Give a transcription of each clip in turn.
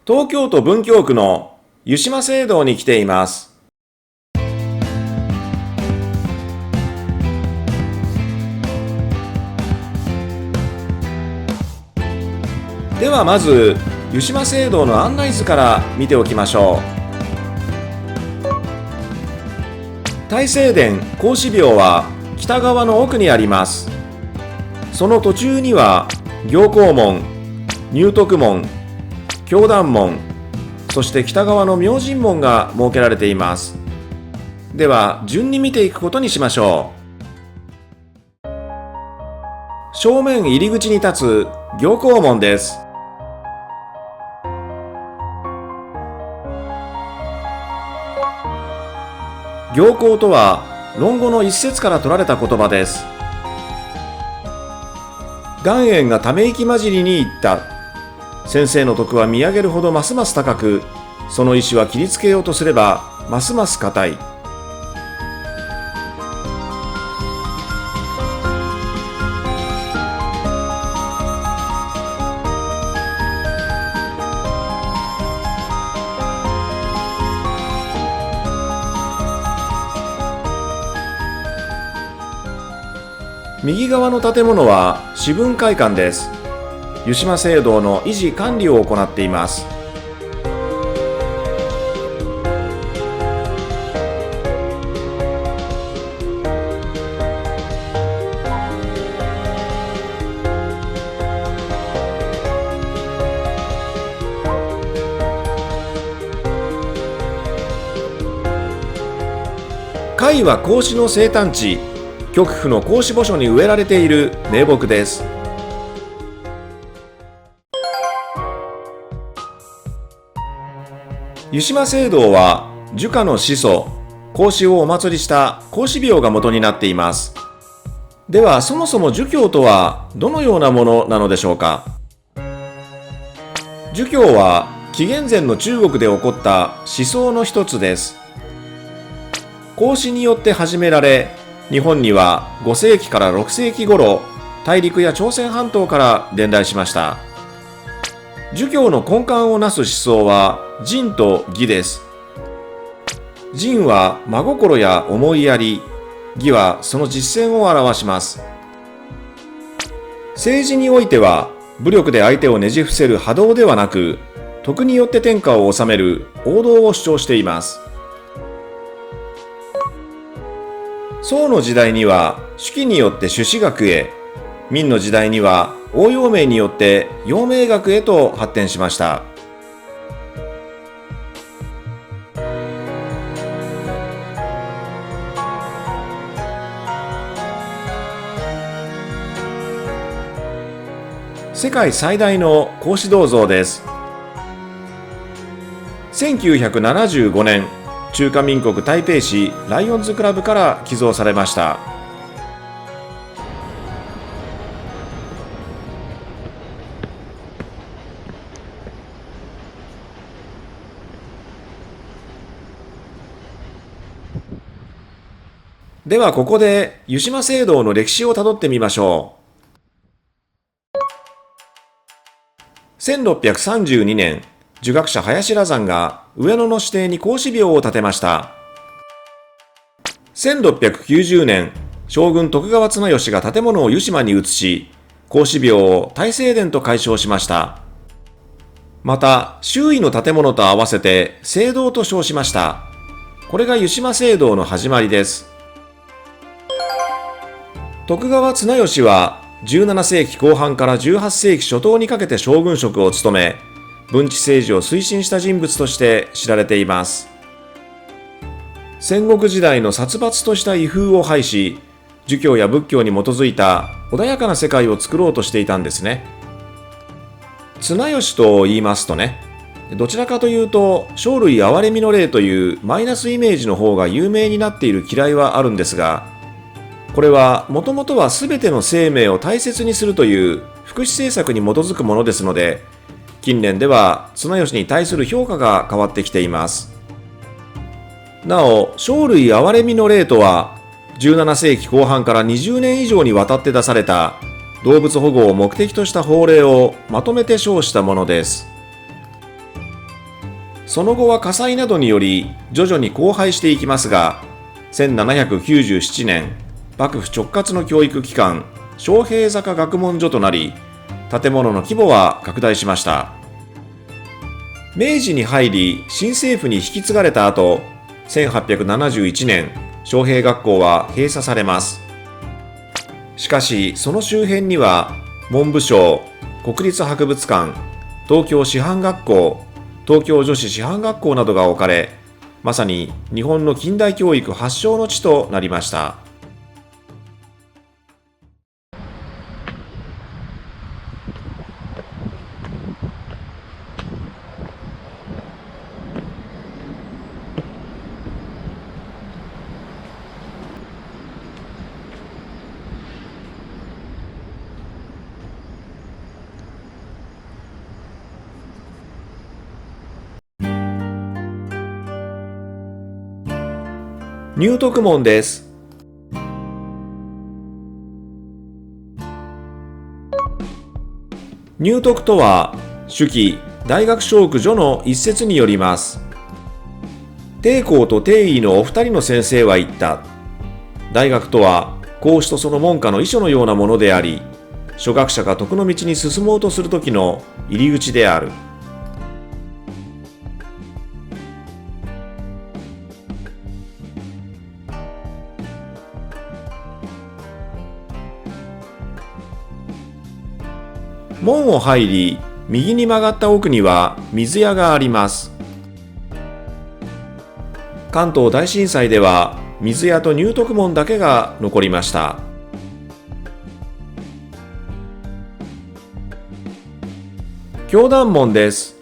東京都文京区の湯島聖堂に来ています。ではまず湯島聖堂の案内図から見ておきましょう。大聖殿孔子廟は北側の奥にあります。その途中には行幸門、入徳門、教壇門、そして北側の明神門が設けられています。では順に見ていくことにしましょう。正面入り口に立つ行幸門です。行幸とは論語の一節から取られた言葉です。願円がため息混じりに言った。先生の徳は見上げるほどますます高く、その意志は切りつけようとすればますます固い。右側の建物は四分会館です。湯島聖堂の維持管理を行っています。甲斐は孔子の生誕地、極府の孔子墓所に植えられている名木です。湯島聖堂は儒家の始祖、孔子をお祭りした孔子廟が元になっています。ではそもそも儒教とはどのようなものなのでしょうか。儒教は紀元前の中国で起こった思想の一つです。孔子によって始められ、日本には5世紀から6世紀頃、大陸や朝鮮半島から伝来しました。儒教の根幹をなす思想は仁と義です。仁は真心や思いやり、義はその実践を表します。政治においては武力で相手をねじ伏せる覇道ではなく、徳によって天下を治める王道を主張しています。宋の時代には朱熹によって朱子学へ、明の時代には応用明によって陽明学へと発展しました。世界最大の孔子銅像です。1975年、中華民国台北市ライオンズクラブから寄贈されました。ではここで湯島聖堂の歴史をたどってみましょう。1632年、儒学者林羅山が上野の指定に孔子廟を建てました。1690年、将軍徳川綱吉が建物を湯島に移し、孔子廟を大聖殿と改称しました。また、周囲の建物と合わせて聖堂と称しました。これが湯島聖堂の始まりです。徳川綱吉は17世紀後半から18世紀初頭にかけて将軍職を務め、文治政治を推進した人物として知られています。戦国時代の殺伐とした威風を排し、儒教や仏教に基づいた穏やかな世界を作ろうとしていたんですね。綱吉と言いますとね、どちらかというと生類憐れみの令というマイナスイメージの方が有名になっている嫌いはあるんですが、これはもともとは全ての生命を大切にするという福祉政策に基づくものですので、近年では綱吉に対する評価が変わってきています。なお、生類憐れみの令とは、17世紀後半から20年以上にわたって出された動物保護を目的とした法令をまとめて称したものです。その後は火災などにより徐々に荒廃していきますが、1797年、幕府直轄の教育機関、昌平坂学問所となり、建物の規模は拡大しました。明治に入り、新政府に引き継がれた後、1871年、昌平学校は閉鎖されます。しかし、その周辺には、文部省、国立博物館、東京師範学校、東京女子師範学校などが置かれ、まさに日本の近代教育発祥の地となりました。入徳門です。入徳とは、主記大学商区所の一節によります。帝公と帝尉のお二人の先生は言った。大学とは、孔子とその門下の遺書のようなものであり、初学者が徳の道に進もうとするときの入り口である。門を入り、右に曲がった奥には水屋があります。関東大震災では水屋と入徳門だけが残りました。教壇門です。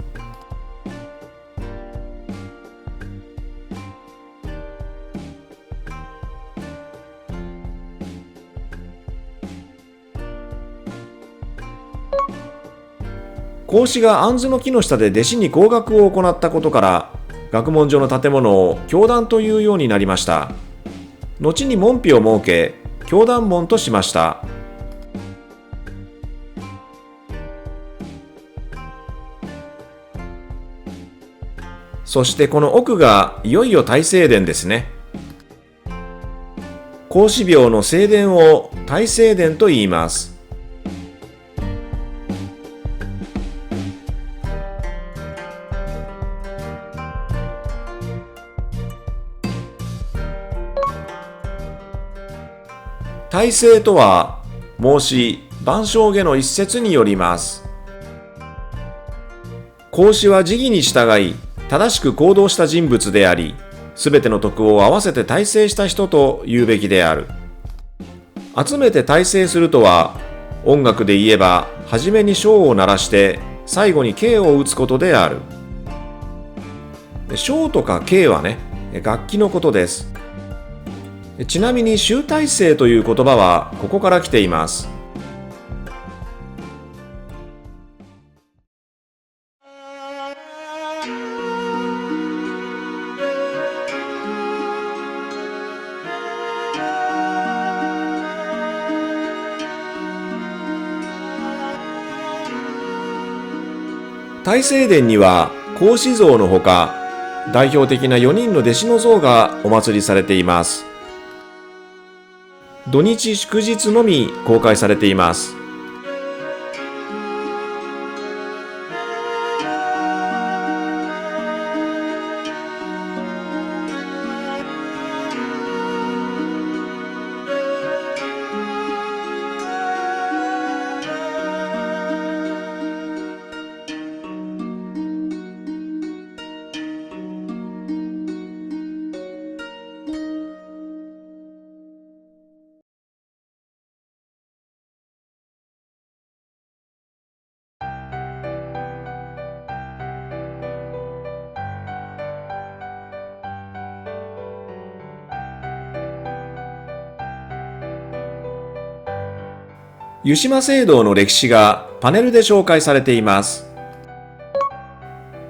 孔子が杏の木の下で弟子に講学を行ったことから、学問所の建物を教壇というようになりました。後に門扉を設け、教壇門としました。そしてこの奥がいよいよ大聖殿ですね。孔子廟の正殿を大聖殿と言います。大聖とは、孟子、万象下の一節によります。孔子は時宜に従い、正しく行動した人物であり、すべての徳を合わせて大成した人と言うべきである。集めて大成するとは、音楽で言えば、はじめに笙を鳴らして、最後に景を打つことである。笙とか景はね、楽器のことです。ちなみに集大成という言葉はここから来ています。大聖殿には孔子像のほか、代表的な4人の弟子の像がお祭りされています。土日祝日のみ公開されています。湯島聖堂の歴史がパネルで紹介されています。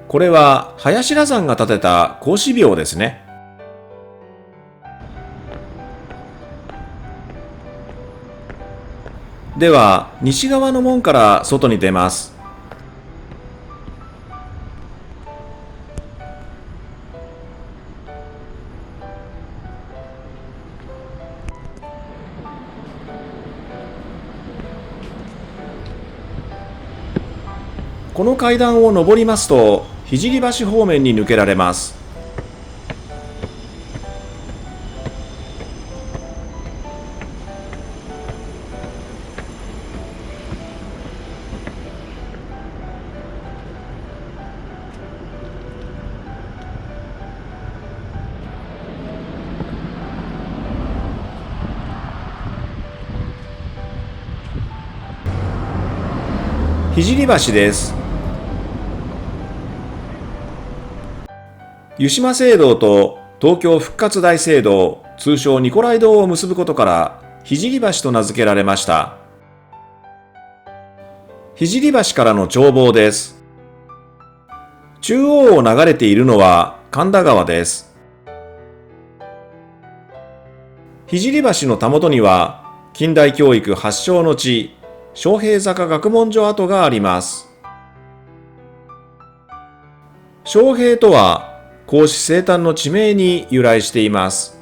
これは林羅山が建てた孔子廟ですね。では、西側の門から外に出ます。この階段を上りますと聖橋方面に抜けられます。聖橋です。湯島聖堂と東京復活大聖堂、通称ニコライ堂を結ぶことから聖橋と名付けられました。聖橋からの眺望です。中央を流れているのは神田川です。聖橋のたもとには近代教育発祥の地、昌平坂学問所跡があります。昌平とは孔子生誕の地名に由来しています。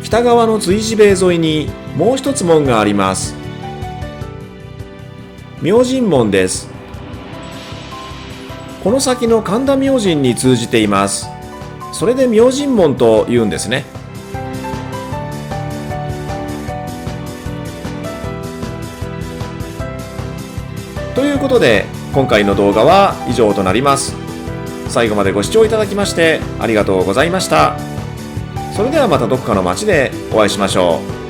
北側の随寺塀沿いにもう一つ門があります。明神門です。この先の神田明神に通じています。それで明神門と言うんですね。ということで今回の動画は以上となります。最後までご視聴いただきましてありがとうございました。それではまたどこかの街でお会いしましょう。